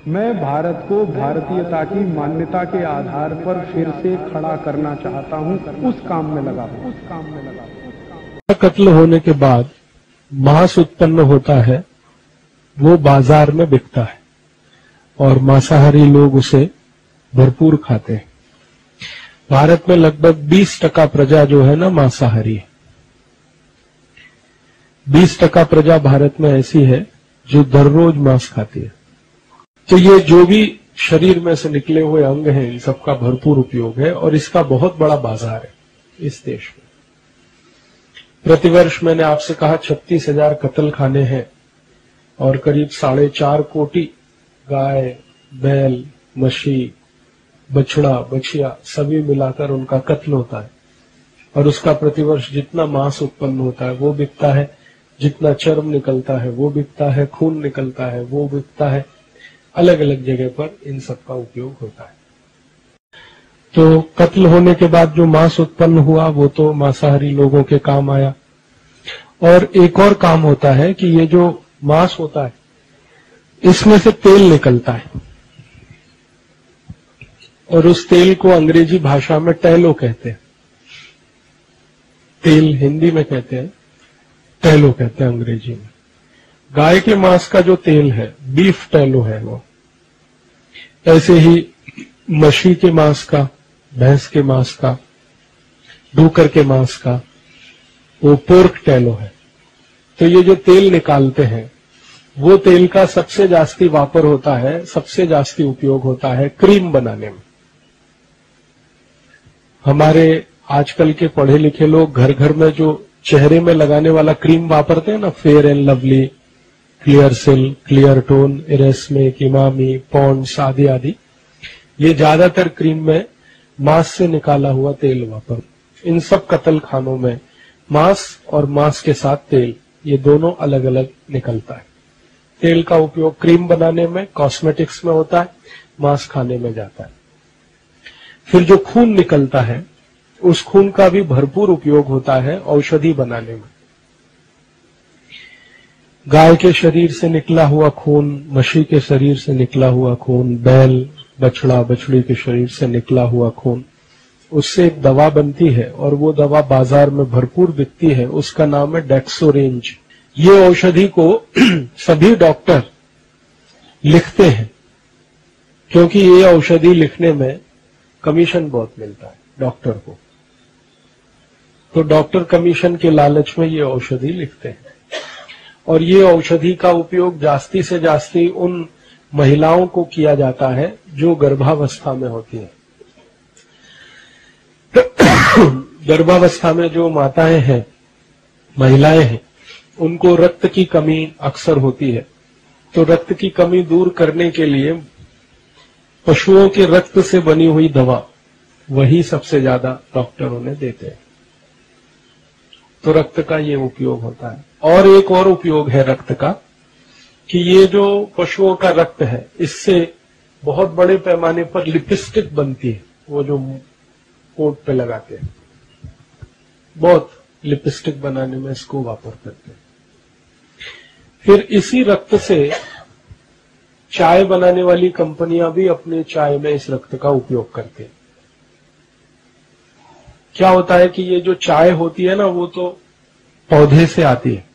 मैं भारत को भारतीयता की मान्यता के आधार पर फिर से खड़ा करना चाहता हूं, उस काम में लगा हूं। कत्ल होने के बाद मांस उत्पन्न होता है, वो बाजार में बिकता है और मांसाहारी लोग उसे भरपूर खाते हैं। भारत में लगभग 20% प्रजा जो है ना मांसाहारी है। 20% प्रजा भारत में ऐसी है जो दररोज मांस खाती है। तो ये जो भी शरीर में से निकले हुए अंग हैं, इन सबका भरपूर उपयोग है और इसका बहुत बड़ा बाजार है इस देश में। प्रतिवर्ष मैंने आपसे कहा 36,000 कत्ल खाने हैं और करीब 4.5 कोटि गाय, बैल, मछली, बछड़ा, बछिया सभी मिलाकर उनका कत्ल होता है और उसका प्रतिवर्ष जितना मांस उत्पन्न होता है वो बिकता है, जितना चर्म निकलता है वो बिकता है, खून निकलता है वो बिकता है। अलग अलग जगह पर इन सब का उपयोग होता है। तो कत्ल होने के बाद जो मांस उत्पन्न हुआ वो तो मांसाहारी लोगों के काम आया। और एक और काम होता है कि ये जो मांस होता है इसमें से तेल निकलता है और उस तेल को अंग्रेजी भाषा में टैलो कहते हैं। तेल हिंदी में कहते हैं, टैलो कहते हैं अंग्रेजी में। गाय के मांस का जो तेल है बीफ टैलो है वो। ऐसे ही मछली के मांस का, भैंस के मांस का, डूकर के मांस का वो पोर्क टैलो है। तो ये जो तेल निकालते हैं वो तेल का सबसे जास्ती वापर होता है, सबसे जास्ती उपयोग होता है क्रीम बनाने में। हमारे आजकल के पढ़े लिखे लोग घर घर में जो चेहरे में लगाने वाला क्रीम वापरते हैं ना, फेयर एंड लवली, क्लियर सिल, क्लियर टोन, इरेस्मे, इमामी, पॉन्ड्स आदि आदि, ये ज्यादातर क्रीम में मांस से निकाला हुआ तेल वापर। इन सब कत्ल खानों में मांस और मांस के साथ तेल ये दोनों अलग अलग निकलता है। तेल का उपयोग क्रीम बनाने में, कॉस्मेटिक्स में होता है, मांस खाने में जाता है। फिर जो खून निकलता है उस खून का भी भरपूर उपयोग होता है औषधि बनाने में। गाय के शरीर से निकला हुआ खून, मछली के शरीर से निकला हुआ खून, बैल, बछड़ा, बछड़ी के शरीर से निकला हुआ खून, उससे एक दवा बनती है और वो दवा बाजार में भरपूर बिकती है। उसका नाम है डेक्सोरेंज। ये औषधि को सभी डॉक्टर लिखते हैं क्योंकि ये औषधि लिखने में कमीशन बहुत मिलता है डॉक्टर को। तो डॉक्टर कमीशन के लालच में ये औषधि लिखते हैं और ये औषधि का उपयोग जास्ती से जास्ती उन महिलाओं को किया जाता है जो गर्भावस्था में होती है। गर्भावस्था में जो माताएं हैं, महिलाएं हैं, उनको रक्त की कमी अक्सर होती है। तो रक्त की कमी दूर करने के लिए पशुओं के रक्त से बनी हुई दवा वही सबसे ज्यादा डॉक्टर उन्हें देते हैं। तो रक्त का ये उपयोग होता है। और एक और उपयोग है रक्त का कि ये जो पशुओं का रक्त है इससे बहुत बड़े पैमाने पर लिपस्टिक बनती है। वो जो कोट पे लगाते हैं, बहुत लिपस्टिक बनाने में इसको वापर करते हैं। फिर इसी रक्त से चाय बनाने वाली कंपनियां भी अपने चाय में इस रक्त का उपयोग करते हैं। क्या होता है कि ये जो चाय होती है ना वो तो पौधे से आती है।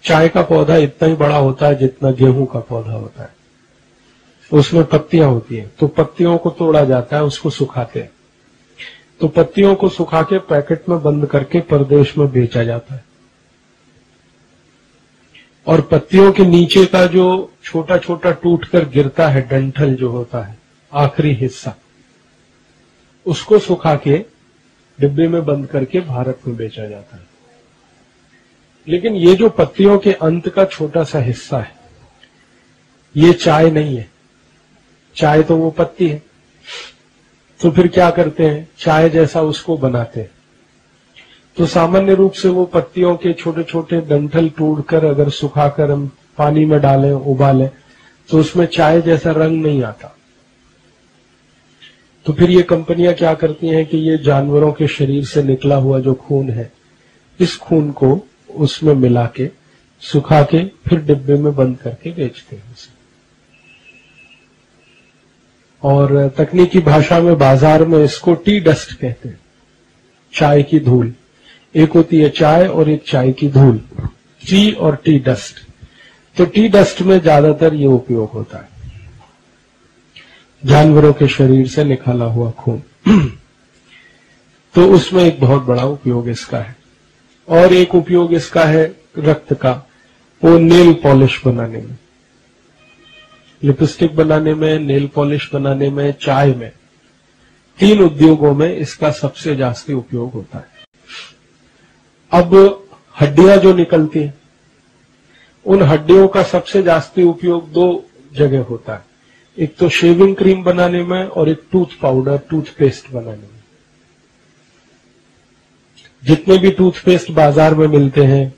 चाय का पौधा इतना ही बड़ा होता है जितना गेहूं का पौधा होता है। उसमें पत्तियां होती हैं, तो पत्तियों को तोड़ा जाता है, उसको सुखाते हैं। तो पत्तियों को सुखा के पैकेट में बंद करके परदेश में बेचा जाता है। और पत्तियों के नीचे का जो छोटा छोटा टूटकर गिरता है डंठल जो होता है, आखिरी हिस्सा, उसको सुखा के डिब्बे में बंद करके भारत में बेचा जाता है। लेकिन ये जो पत्तियों के अंत का छोटा सा हिस्सा है ये चाय नहीं है। चाय तो वो पत्ती है। तो फिर क्या करते हैं, चाय जैसा उसको बनाते हैं। तो सामान्य रूप से वो पत्तियों के छोटे छोटे डंठल तोड़कर अगर सुखाकर हम पानी में डालें, उबालें, तो उसमें चाय जैसा रंग नहीं आता। तो फिर ये कंपनियां क्या करती हैं कि ये जानवरों के शरीर से निकला हुआ जो खून है, इस खून को उसमें मिला के सुखा के फिर डिब्बे में बंद करके बेचते हैं उसे। और तकनीकी भाषा में बाजार में इसको टी डस्ट कहते हैं, चाय की धूल। एक होती है चाय और एक चाय की धूल, टी और टी डस्ट। तो टी डस्ट में ज्यादातर ये उपयोग होता है, जानवरों के शरीर से निकाला हुआ खून। तो उसमें एक बहुत बड़ा उपयोग इसका है। और एक उपयोग इसका है रक्त का, वो नेल पॉलिश बनाने में, लिपस्टिक बनाने में, नेल पॉलिश बनाने में, चाय में, 3 उद्योगों में इसका सबसे जास्ती उपयोग होता है। अब हड्डियां जो निकलती हैं, उन हड्डियों का सबसे जास्ती उपयोग 2 जगह होता है, एक तो शेविंग क्रीम बनाने में और एक टूथ पाउडर, टूथपेस्ट बनाने में। जितने भी टूथपेस्ट बाजार में मिलते हैं,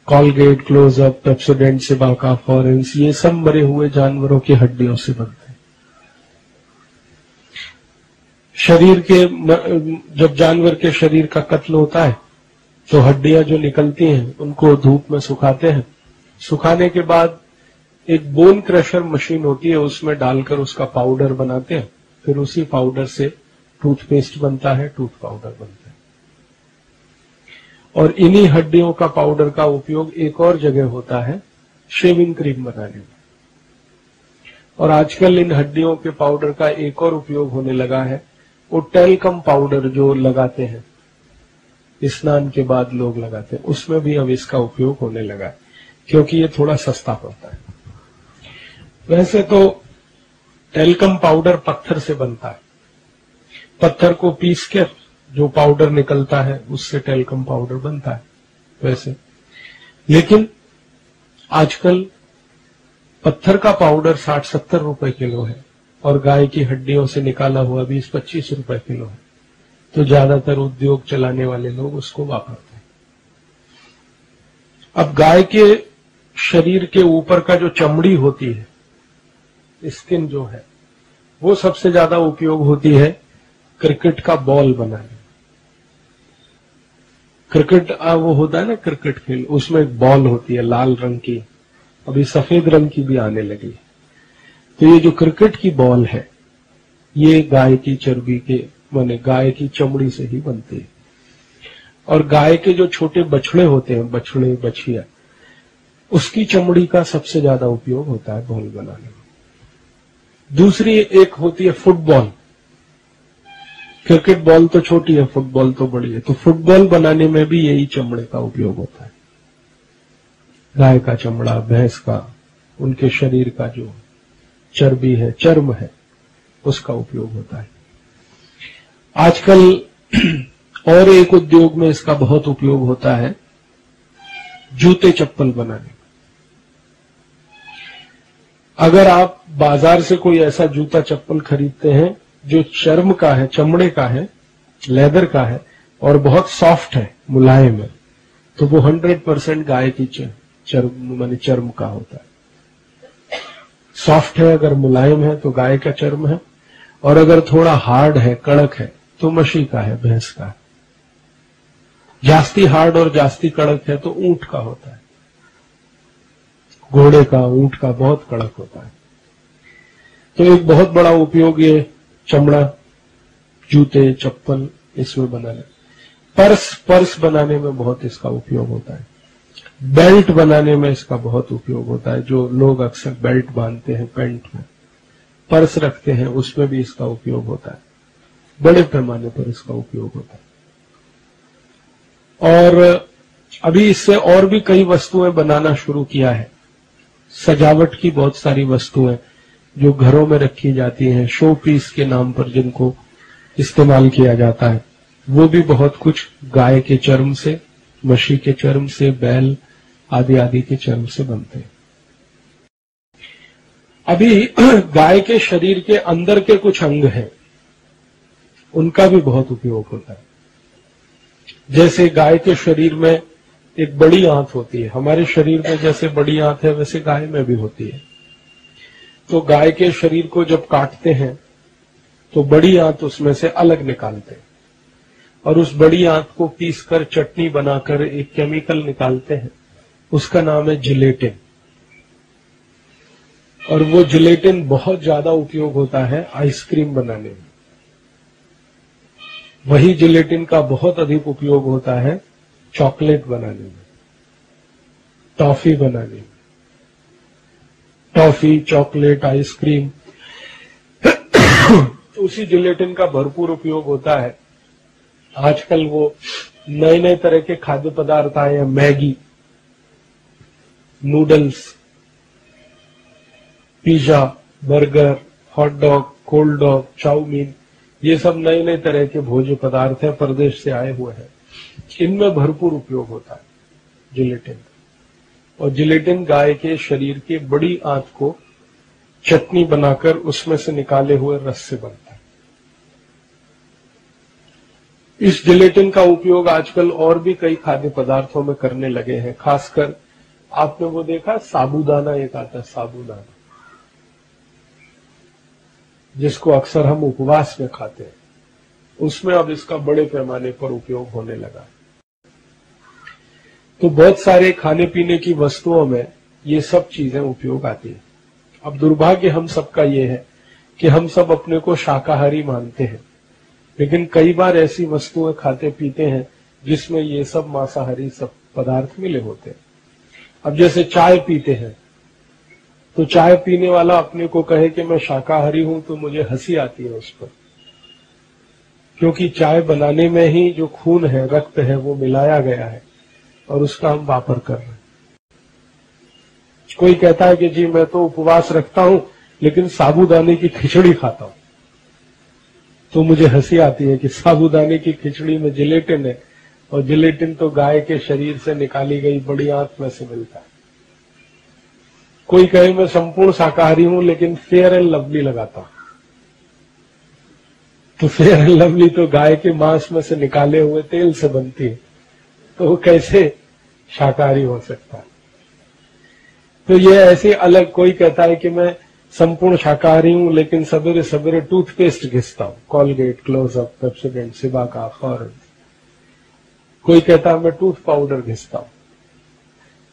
कॉलगेट, क्लोजअप, पेप्सोडेंट, सिबाका, फॉरेंस, ये सब मरे हुए जानवरों की हड्डियों से बनते हैं। शरीर के जब जानवर के शरीर का कत्ल होता है तो हड्डियां जो निकलती हैं उनको धूप में सुखाते हैं। सुखाने के बाद एक बोन क्रशर मशीन होती है, उसमें डालकर उसका पाउडर बनाते हैं। फिर उसी पाउडर से टूथपेस्ट बनता है, टूथ पाउडर बनता है। और इन्हीं हड्डियों का पाउडर का उपयोग एक और जगह होता है, शेविंग क्रीम बनाने में। और आजकल इन हड्डियों के पाउडर का एक और उपयोग होने लगा है, वो टेल्कम पाउडर जो लगाते हैं, स्नान के बाद लोग लगाते हैं, उसमें भी अब इसका उपयोग होने लगा है, क्योंकि ये थोड़ा सस्ता पड़ता है। वैसे तो टेल्कम पाउडर पत्थर से बनता है, पत्थर को पीस कर जो पाउडर निकलता है उससे टेल्कम पाउडर बनता है वैसे। लेकिन आजकल पत्थर का पाउडर 60-70 रुपए किलो है और गाय की हड्डियों से निकाला हुआ 20-25 रुपए किलो है। तो ज्यादातर उद्योग चलाने वाले लोग उसको वापरते हैं। अब गाय के शरीर के ऊपर का जो चमड़ी होती है, स्किन जो है, वो सबसे ज्यादा उपयोग होती है क्रिकेट का बॉल बनाने। क्रिकेट वो होता है ना क्रिकेट खेल, उसमें एक बॉल होती है लाल रंग की, अभी सफेद रंग की भी आने लगी। तो ये जो क्रिकेट की बॉल है, ये गाय की चर्बी के माने गाय की चमड़ी से ही बनती है। और गाय के जो छोटे बछड़े होते हैं, बछड़े बछिया, उसकी चमड़ी का सबसे ज्यादा उपयोग होता है बॉल बनाने में। दूसरी एक होती है फुटबॉल। क्रिकेट बॉल तो छोटी है, फुटबॉल तो बड़ी है। तो फुटबॉल बनाने में भी यही चमड़े का उपयोग होता है, गाय का चमड़ा, भैंस का, उनके शरीर का जो चर्बी है, चर्म है, उसका उपयोग होता है। आजकल और एक उद्योग में इसका बहुत उपयोग होता है, जूते चप्पल बनाने में। अगर आप बाजार से कोई ऐसा जूता चप्पल खरीदते हैं जो चर्म का है, चमड़े का है, लेदर का है और बहुत सॉफ्ट है, मुलायम है, तो वो 100% गाय की चर्म माने चर्म का होता है। सॉफ्ट है, अगर मुलायम है तो गाय का चर्म है, और अगर थोड़ा हार्ड है, कड़क है, तो मशी का है, भैंस का है। जास्ती हार्ड और जास्ती कड़क है तो ऊंट का होता है, घोड़े का, ऊंट का बहुत कड़क होता है। तो एक बहुत बड़ा उपयोग ये चमड़ा, जूते, चप्पल इसमें बनाने। पर्स बनाने में बहुत इसका उपयोग होता है। बेल्ट बनाने में इसका बहुत उपयोग होता है। जो लोग अक्सर बेल्ट बांधते हैं पैंट में, पर्स रखते हैं, उसमें भी इसका उपयोग होता है। बड़े पैमाने पर इसका उपयोग होता है। और अभी इससे और भी कई वस्तुएं बनाना शुरू किया है। सजावट की बहुत सारी वस्तुएं जो घरों में रखी जाती हैं, शो पीस के नाम पर जिनको इस्तेमाल किया जाता है, वो भी बहुत कुछ गाय के चर्म से, मशी के चर्म से, बैल आदि आदि के चर्म से बनते हैं। अभी गाय के शरीर के अंदर के कुछ अंग हैं, उनका भी बहुत उपयोग होता है। जैसे गाय के शरीर में एक बड़ी आंत होती है, हमारे शरीर में जैसे बड़ी आंत है वैसे गाय में भी होती है। तो गाय के शरीर को जब काटते हैं तो बड़ी आंत उसमें से अलग निकालते हैं और उस बड़ी आंत को पीसकर चटनी बनाकर एक केमिकल निकालते हैं, उसका नाम है जिलेटिन। और वो जिलेटिन बहुत ज्यादा उपयोग होता है आइसक्रीम बनाने में। वही जिलेटिन का बहुत अधिक उपयोग होता है चॉकलेट बनाने में, टॉफी बनाने में। टॉफी, चॉकलेट, आइसक्रीम उसी जिलेटिन का भरपूर उपयोग होता है। आजकल वो नए नए तरह के खाद्य पदार्थ आए हैं, Maggi, noodles, pizza, burger, hot dog, cold dog, chow mein, ये सब नए नए तरह के भोज्य पदार्थ हैं, परदेश से आए हुए हैं। इनमें भरपूर उपयोग होता है जिलेटिन। और जिलेटिन गाय के शरीर की बड़ी आंत को चटनी बनाकर उसमें से निकाले हुए रस से बनता है। इस जिलेटिन का उपयोग आजकल और भी कई खाद्य पदार्थों में करने लगे हैं। खासकर आपने वो देखा, साबूदाना एक आता है, साबूदाना, जिसको अक्सर हम उपवास में खाते हैं, उसमें अब इसका बड़े पैमाने पर उपयोग होने लगा। तो बहुत सारे खाने पीने की वस्तुओं में ये सब चीजें उपयोग आती हैं। अब दुर्भाग्य हम सबका ये है कि हम सब अपने को शाकाहारी मानते हैं, लेकिन कई बार ऐसी वस्तुएं खाते पीते हैं जिसमें ये सब मांसाहारी सब पदार्थ मिले होते हैं। अब जैसे चाय पीते हैं, तो चाय पीने वाला अपने को कहे कि मैं शाकाहारी हूं, तो मुझे हंसी आती है उस पर, क्योंकि चाय बनाने में ही जो खून है, रक्त है, वो मिलाया गया है और उसका हम वापर कर रहे हैं। कोई कहता है कि जी मैं तो उपवास रखता हूं लेकिन साबूदाने की खिचड़ी खाता हूं, तो मुझे हंसी आती है कि साबूदाने की खिचड़ी में जिलेटिन है, और जिलेटिन तो गाय के शरीर से निकाली गई बड़ी आंत में से मिलता है। कोई कहे मैं संपूर्ण शाकाहारी हूं लेकिन फेयर एंड लवली लगाता हूं, तो फेयर एंड लवली तो गाय के मांस में से निकाले हुए तेल से बनती है, तो वो कैसे शाकाहारी हो सकता है। तो ये ऐसे अलग, कोई कहता है कि मैं संपूर्ण शाकाहारी हूं लेकिन सवेरे सवेरे टूथपेस्ट घिसता हूं, Colgate, Closeup, Pepsodent, Cibaca, foreign. कोई कहता है मैं टूथ पाउडर घिसता हूं।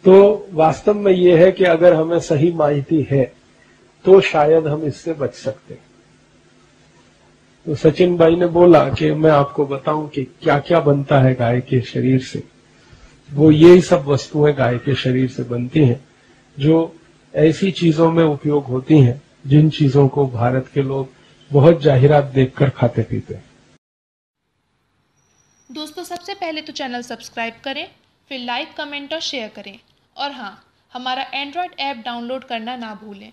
तो वास्तव में ये है कि अगर हमें सही माहिती है तो शायद हम इससे बच सकते हैं। तो सचिन भाई ने बोला कि मैं आपको बताऊं कि क्या क्या बनता है गाय के शरीर से। वो यही सब वस्तुएं गाय के शरीर से बनती हैं जो ऐसी चीजों में उपयोग होती हैं जिन चीजों को भारत के लोग बहुत जाहिरात देखकर खाते पीते हैं। दोस्तों, सबसे पहले तो चैनल सब्सक्राइब करें, फिर लाइक, कमेंट और शेयर करें। और हाँ, हमारा एंड्रॉयड ऐप डाउनलोड करना ना भूलें।